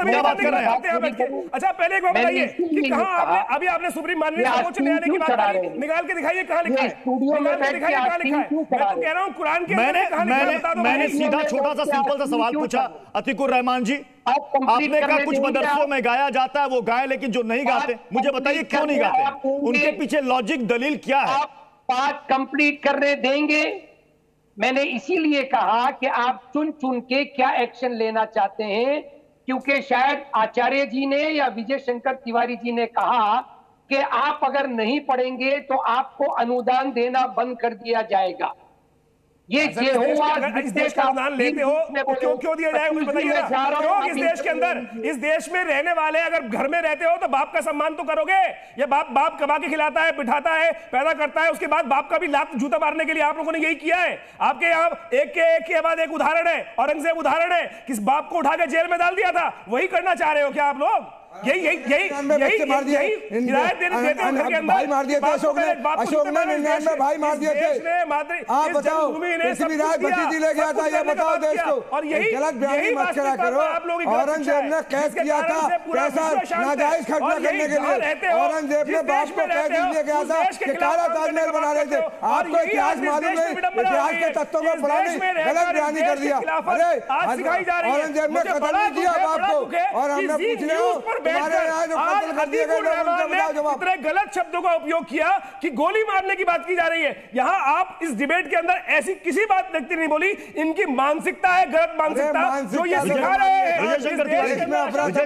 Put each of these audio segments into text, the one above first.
क्या बात कर रहे हैं? अच्छा पहले एक बात बताइए कि कहाँ आपने अभी आपने सुप्रीम माननीय सर्वोच्च न्यायालय की बात करी, निकाल के दिखाइए कहाँ लिखा है, निकाल के दिखाइए कहाँ लिखा है। मैं तो कह रहा हूँ कुरान के मैंने सीधा छोटा सा सिंपल सा सवाल पूछा अतीकुर रहमान जी, आपने कहा कुछ मदरसों में गाया जाता है वो गाए, लेकिन जो नहीं गाते मुझे बताइए क्यों नहीं गाते, उनके पीछे लॉजिक दलील क्या है? आप बात कंप्लीट करने देंगे? मैंने इसीलिए कहा कि आप चुन चुन के क्या एक्शन लेना चाहते हैं, क्योंकि शायद आचार्य जी ने या विजय शंकर तिवारी जी ने कहा कि आप अगर नहीं पढ़ेंगे तो आपको अनुदान देना बंद कर दिया जाएगा। ये इस देश का अनुदान लेते हो क्यों दिया जाएगा मुझे बताइए ना, क्यों इस देश के अंदर, इस देश में रहने वाले अगर घर में रहते हो तो बाप का सम्मान तो करोगे। ये बाप कमा के खिलाता है, बिठाता है, पैदा करता है, उसके बाद बाप का भी लात जूता मारने के लिए आप लोगों ने यही किया है। आपके यहाँ एक के बाद एक उदाहरण है, औरंगजेब उदाहरण है, किस बाप को उठा के जेल में डाल दिया था, वही करना चाह रहे हो क्या आप लोग? यही हिदायत देते हो के अंदर भाई मार दिए थे अशोक ने 99 भाई मार दिए थे। आप बताओ पृथ्वीराज भतीजी ले गया था, ये बताओ देश को। और यही गलत बयानी मत करा करो। औरंगजेब ने कैद किया था पैसा नाजायज खर्चा करने के लिए, औरंगजेब ने बाप को कैद इसलिए गया था कि काला ताजमहल बना रहे थे। आपको इतिहास मालूम नहीं, इतिहास के तत्वों को पढ़ा नहीं, गलत बयानी कर दिया। अरे औरंगजेब ने कत्ल नहीं किया बाप को, और हमने पूछ रहे हो इतने गलत शब्दों का उपयोग किया कि गोली मारने की बात की जा रही है। यहां आप इस डिबेट के अंदर ऐसी किसी बात व्यक्ति नहीं बोली, इनकी मानसिकता है, गलत मानसिकता जो ये सिखा रहे हैं। विजय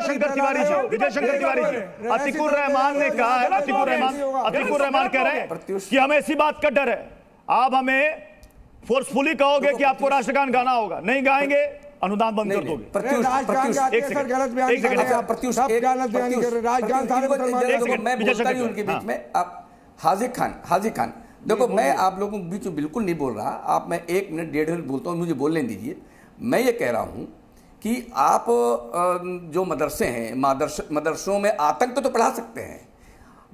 शंकर तिवारी जी, अतीकुर रहमान ने कहा है, अतीकुर रहमान कह रहे हैं कि हमें ऐसी बात का डर है, आप हमें फोर्सफुली कहोगे कि आपको राष्ट्रगान गाना होगा, नहीं गाएंगे अनुदान बंद कर दोगे। हाजिर खान देखो, मैं आप लोगों के बीच में बिल्कुल नहीं बोल रहा, आप मैं 1 मिनट 1.5 मिनट बोलता हूँ, मुझे बोलने दीजिए। मैं ये कह रहा हूँ कि आप जो मदरसे हैं, मदरसों में आतंक तो पढ़ा सकते हैं,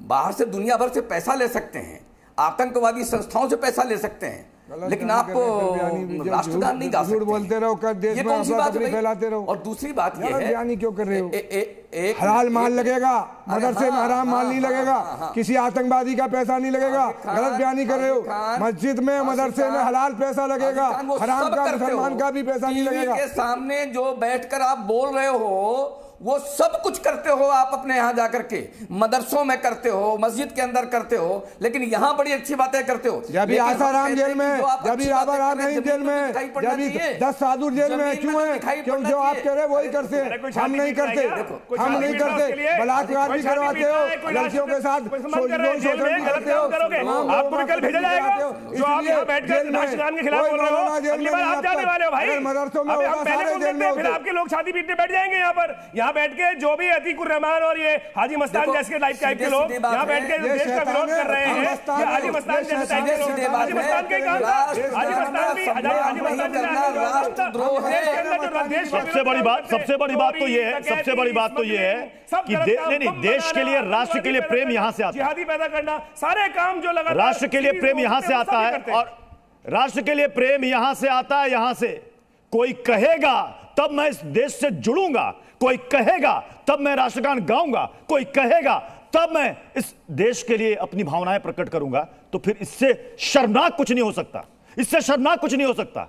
बाहर से दुनिया भर से पैसा ले सकते हैं, आतंकवादी संस्थाओं से पैसा ले सकते हैं, लेकिन आप राष्ट्रगान नहीं गा सकते। बोलते रहो, कर देश में फैलाते रहो। और दूसरी बात यह है, बयानी क्यों कर रहे हो? हलाल माल लगेगा, मदरसे में हराम माल नहीं लगेगा, किसी आतंकवादी का पैसा नहीं लगेगा, गलत बयानी कर रहे हो। मस्जिद में मदरसे में हलाल पैसा लगेगा, हराम का मुसलमान का भी पैसा नहीं लगेगा। के सामने जो बैठकर आप बोल रहे हो वो सब कुछ करते हो आप अपने यहां जाकर के, मदरसों में करते हो, मस्जिद के अंदर करते हो, लेकिन यहां बड़ी अच्छी बातें करते हो। जब भी आसाराम जेल में, जब भी आसाराम नहीं जेल में, जब भी 10 साधु जेल में क्यों है? क्यों जो आप कह रहे वही करते हैं, हम नहीं करते, हम नहीं करते। बलात्कार भी करवाते हो, लड़कियों के साथ करते हो, आपको भी कल भेजा जाएगा जो आप यहां बैठकर राष्ट्रगान के खिलाफ बोल रहे हो, अगली बार आप जाने वाले हो भाई। मदरसों में हम पहले बोल देते हैं, फिर आपके लोग छाती पीटने बैठ जाएंगे यहाँ पर। यहाँ बैठ के जो भी अतीकुर रहमान और ये हाजी मस्तान जैसे टाइप के लोग यहाँ बैठ के देश का विरोध कर रहे हैं, हाजी मस्तान जैसे टाइप के लोग, हाजी मस्तान के काम था, हाजी मस्तान भी सबसे बड़ी बात तो ये है, सबसे बड़ी बात तो ये है कि नहीं, देश के लिए, राष्ट्र के लिए प्रेम यहां से आता है, जिहादी पैदा करना, सारे काम जो लगा राष्ट्र के लिए प्रेम यहां से आता है, और राष्ट्र के लिए प्रेम यहां से आता है। यहां से कोई कहेगा तब मैं इस देश से जुड़ूंगा, कोई कहेगा तब मैं राष्ट्रगान गाऊंगा, कोई कहेगा तब मैं इस देश के लिए अपनी भावनाएं प्रकट करूंगा, तो फिर इससे शर्मनाक कुछ नहीं हो सकता, इससे शर्मनाक कुछ नहीं हो सकता।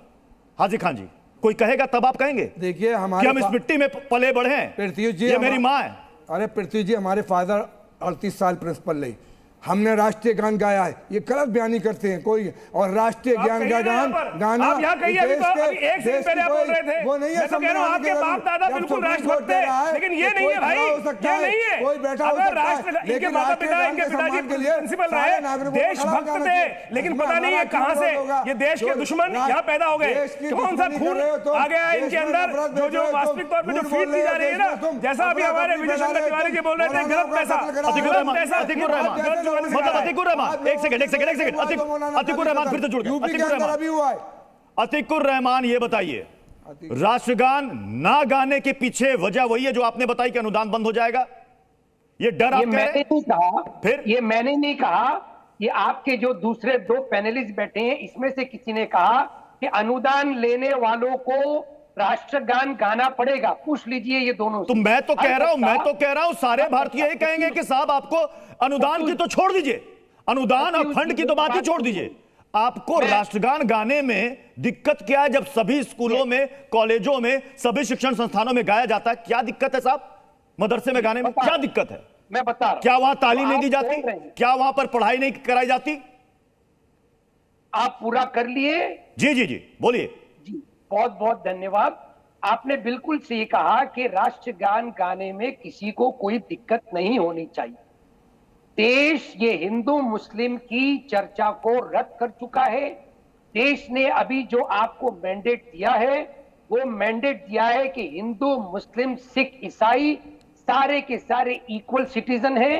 हाजी खान जी, कोई कहेगा तब आप कहेंगे देखिए कि हम इस मिट्टी में पले बढ़े हैं, ये मेरी मां है। अरे पृथ्वी जी, हमारे फादर 38 साल प्रिंसिपल रही, हमने राष्ट्रीय गान गाया है, ये गलत बयानी करते हैं कोई। और राष्ट्रीय ज्ञान का गाना आप यहाँ कहिए, एक सेकंड पहले आप बोल रहे थे, वो नहीं है, आपके बाप दादा बिल्कुल राष्ट्रभक्त थे, लेकिन ये नहीं है भाई, ये नहीं है। कोई बैठा हो सकता है, इनके माता पिता, इनके पिताजी प्रिंसिपल रहे, देशभक्त थे, लेकिन पता नहीं है कहां से ये देश के दुश्मन यहाँ पैदा हो गए, कौन सा खून आ गया है इनके अंदर, जो वास्तविक तौर पर जो फीड दी जा रही है ना, जैसा अभी हमारे विजय शंकर तिवारी जी बोल रहे थे, गलत पैसा, मतलब अतीकुर रहमान, एक सेकंड अतीकुर रहमान फिर से जुड़ गए। अतीकुर रहमान, ये बताइए, राष्ट्रगान ना गाने के पीछे वजह वही है जो आपने बताई कि अनुदान बंद हो जाएगा, ये डर आप कह रहे हैं? फिर ये मैंने नहीं कहा, ये आपके जो दूसरे 2 पैनलिस्ट बैठे हैं इसमें से किसी ने कहा कि अनुदान लेने वालों को राष्ट्रगान गाना पड़ेगा। पूछ लीजिए ये दोनों। तो मैं तो कह रहा हूं सारे भारतीय यही कहेंगे कि साहब आपको अनुदान की तो छोड़ दीजिए, अनुदान और फंड की तो बात ही छोड़ दीजिए, आपको राष्ट्रगान गाने में दिक्कत क्या है? जब सभी स्कूलों में, कॉलेजों में, सभी शिक्षण संस्थानों में गाया जाता है, क्या दिक्कत है साहब? मदरसे में गाने में क्या दिक्कत है? मैं बता रहा हूं। क्या वहां तालीम नहीं दी जाती? क्या वहां पर पढ़ाई नहीं कराई जाती? आप पूरा कर लिए? जी जी जी बोलिए। जी बहुत बहुत धन्यवाद। आपने बिल्कुल सही कहा कि राष्ट्रगान गाने में किसी को कोई दिक्कत नहीं होनी चाहिए। देश ये हिंदू मुस्लिम की चर्चा को रद्द कर चुका है। देश ने अभी जो आपको मैंडेट दिया है, वो मैंडेट दिया है कि हिंदू मुस्लिम सिख ईसाई सारे के सारे इक्वल सिटीजन हैं।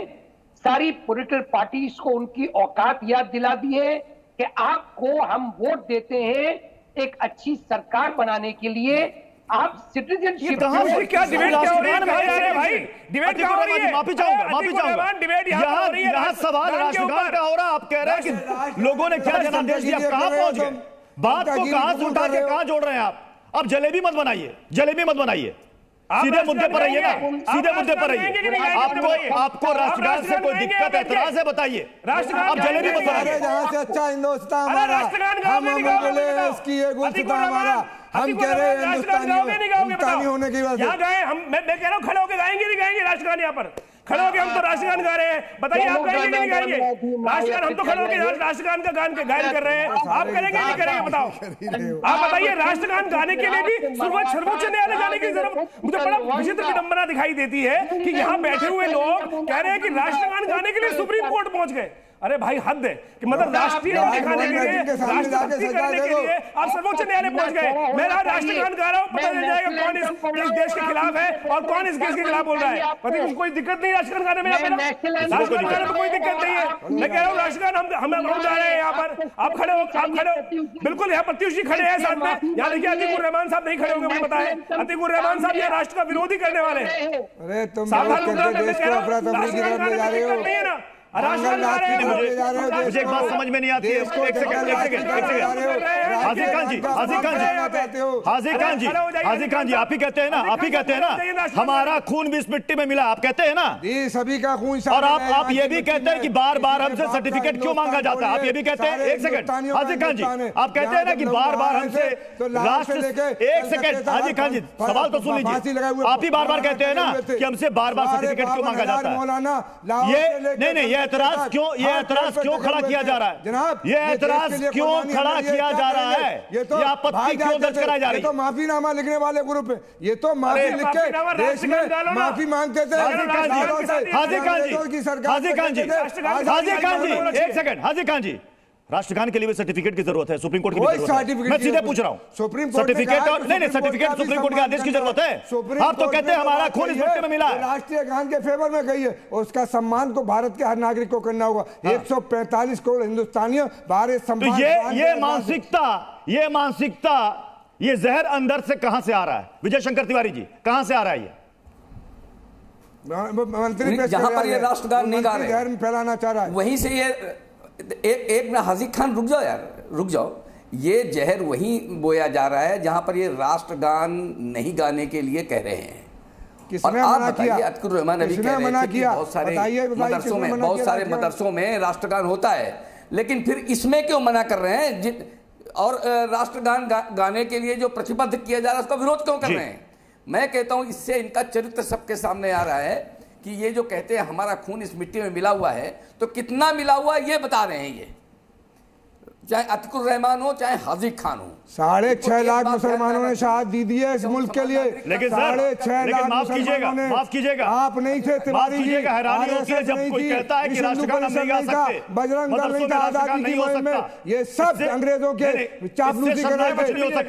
सारी पॉलिटिकल पार्टीज को उनकी औकात याद दिला दी है कि आपको हम वोट देते हैं एक अच्छी सरकार बनाने के लिए। आप सिटीजनशिप क्या डिबेट क्या हो रही है भाई? डिबेट क्या हो रही है? माफी चाहूंगा डिबेट यहाँ सवाल राष्ट्रगान का हो रहा है। आप कह रहे हैं कि लोगों ने क्या जनादेश दिया, कहां पहुंच गए? बात को कहां से उठा के कहां जोड़ रहे हैं आप? अब जलेबी मत बनाइए, जलेबी मत बनाइए, सीधे मुद्दे पर रहिए ना, सीधे मुद्दे पर रहिए। आपको राष्ट्रगान से कोई दिक्कत एतराज है बताइए, अब जलेबी मत बनाइए। जहां से अच्छा हिंदुस्तान हमारा, हम इसकी ये गुलसिता हमारा, हम कह रहे हैं हिंदुस्तानी होने की वजह से। मैं कह रहा हूँ खड़े होकर गाएंगे नहीं गाएंगे राष्ट्रगान? यहाँ पर खड़े होकर हम तो राष्ट्रगान गा रहे हैं, बताइए आप गाएंगे नहीं गाएंगे राष्ट्रगान? हम तो खड़े होकर राष्ट्रगान का गायन कर रहे हैं, आप करेंगे नहीं करेंगे? बताओ आप बताइए। राष्ट्रगान गाने के लिए भी सर्वोच्च न्यायालय जाने की जरूरत? मुझे बड़ा विचित्र विडंबना दिखाई देती है कि यहाँ बैठे हुए लोग कह रहे हैं कि राष्ट्रगान गाने के लिए सुप्रीम कोर्ट पहुंच गए। अरे भाई हद है कि मतलब राष्ट्रीय दिखाने के लिए, राष्ट्रभक्ति करने के लिए आप सर्वोच्च न्यायालय पहुंच गए। मैं राष्ट्रगान गा रहा हूं, पता चल जाएगा कौन इस देश के खिलाफ है और कौन इस देश के खिलाफ बोल रहा है। पता कोई दिक्कत नहीं राष्ट्रगान गाने में, राष्ट्रगान गाने में कोई दिक्कत नहीं है। मैं कह रहा हूँ राष्ट्रगान हम गा रहे हैं यहाँ पर, आप खड़े हो बिल्कुल। यहाँ प्रत्युष जी खड़े हैं साथ में, यहाँ देखिए अतीकुर रहमान साहब नहीं खड़े होंगे, मुझे पता है। अतीकुर रहमान साहब यहाँ राष्ट्र का विरोधी करने वाले हैं। अरे तुम नहीं है ना मुझे एक बात समझ में नहीं आती है। एक सेकंड हाजी खान जी आप ही कहते हैं ना हमारा खून भी इस मिट्टी में मिला, आप कहते हैं ना सभी का खून। और आप ये भी कहते हैं कि बार बार हमसे सर्टिफिकेट क्यों मांगा जाता है? आप ये भी कहते हैं। एक सेकंड हाजी खान जी, आप कहते हैं ना कि बार बार हमसे राष्ट्र। एक सेकंड हाजी खान जी, सवाल तो सुन लीजिए। आप ही बार बार कहते हैं ना कि हमसे बार बार सर्टिफिकेट क्यों मांगा जाता है? ये नहीं, ये एतराज क्यों खड़ा किया जा रहा है जनाब? ये एतराज क्यों खड़ा किया जा रहा है? ये आपत्ति क्यों दर्ज कराई जा रही है? तो माफीनामा लिखने वाले ग्रुप है, ये तो माफी लिख के देश में माफी मांगते थे। हाजी खान जी एक सेकंड, हाजी खान जी राष्ट्रगान के लिए भी सर्टिफिकेट की जरूरत है, सुप्रीम कोर्ट की जरूरत है। मैं सीधे पूछ रहा हूं, सुप्रीम सर्टिफिकेट और नहीं सर्टिफिकेट सुप्रीम कोर्ट के आदेश की जरूरत है। आप तो कहते हैं हमारा खून इस मिट्टी में मिला है। राष्ट्रीय गान के फेवर में गई है, उसका सम्मान तो भारत के हर नागरिक को करना होगा। 145 करोड़ हिंदुस्तानियों भारत सम्मान। ये मानसिकता ये जहर अंदर से कहां से आ रहा है? विजय शंकर तिवारी जी कहां से आ रहा है? ये मंत्री जहां पर ये राष्ट्रगान नहीं गा रहे, जहर फैलाना चाह रहा है, वहीं से ये एक ना हाजी खान रुक जाओ यार, रुक जाओ। ये जहर वहीं बोया जा रहा है जहां पर ये राष्ट्रगान नहीं गाने के लिए कह रहे हैं। और आप बताइए, अतकुर रहमान अभी कह रहे थे कि बहुत सारे मदरसों में राष्ट्रगान होता है, लेकिन फिर इसमें क्यों मना कर रहे हैं? और राष्ट्रगान गाने के लिए जो प्रतिबद्ध किया जा रहा है उसका विरोध क्यों कर रहे हैं? मैं कहता हूं इससे इनका चरित्र सबके सामने आ रहा है कि ये जो कहते हैं हमारा खून इस मिट्टी में मिला हुआ है, तो कितना मिला हुआ ये बता रहे हैं। ये चाहे अतकुर रहमान हो चाहे हाजी खान हो, 6.5 लाख मुसलमानों ने शहादत दी है इस मुल्क के लिए। लेकिन 6.5 लाख माफ कीजिएगा आप नहीं थे तिवारी जी, हैरानी होती है जब कोई कहता है कि राष्ट्रगान हम नहीं गा सकते, बजरंग दल नहीं था, आजादी की मुहिम में ये सब अंग्रेजों के चापलूसी कर रहे थे,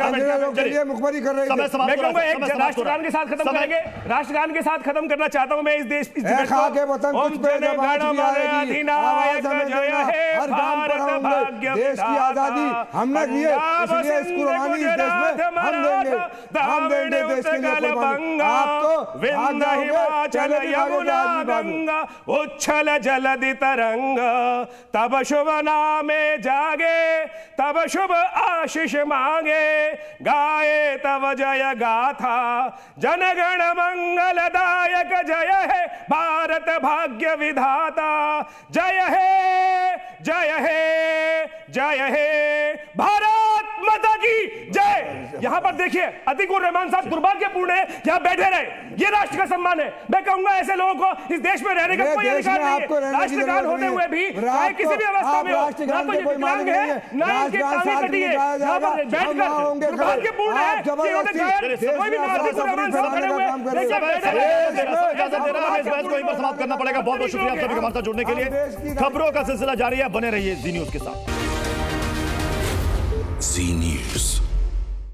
अंग्रेजों के लिए मुखबरी कर रहे थे। मैं कहूंगा एक राष्ट्रगान के साथ खत्म करेंगे, राष्ट्रगान के साथ खत्म करना चाहता हूं मैं इस देश के वतन कुछ पे जब आज भी आएगी, आवाज हमें देना, हर गान पर हम देश की आजादी हमने की है, इसलिए इस कुर्बानी इस देश में हम देंगे देश के लिए कुर्बानी। आप तो भाग जाओगे, चले भी भागोगे, आज भी गंगा उच्छल जलधि तरंग, तब शुभ नामे जागे, तब शुभ आशीष मांगे, गाए तब जय गाथा, जनगण मंगलदायक, जय है भारत भाग्य विधाता, जय है जय है जय है भारत माता की जय। यहां पर देखिए अतीकुर रहमान साहब दुर्भाग्यपूर्ण है यहां बैठे रहे, ये राष्ट्र का सम्मान है। मैं कहूंगा ऐसे लोगों को इस देश में रहने का कोई अधिकार नहीं है। राष्ट्रगान होते हुए भी चाहे किसी भी अवस्था में हो, ना तो ये विकलांग है ना इनकी टांगें कटी है, यहां पर बैठकर दुर्भाग्यपूर्ण है कि उन्होंने कोई भी अतीकुर रहमान साहब खड़े हुए समाप्त करना पड़ेगा। बहुत बहुत शुक्रिया सभी हमारे साथ जुड़ने के लिए। खबरों का सिलसिला जारी है, बने रहिए जी न्यूज के साथ। जी न्यूज।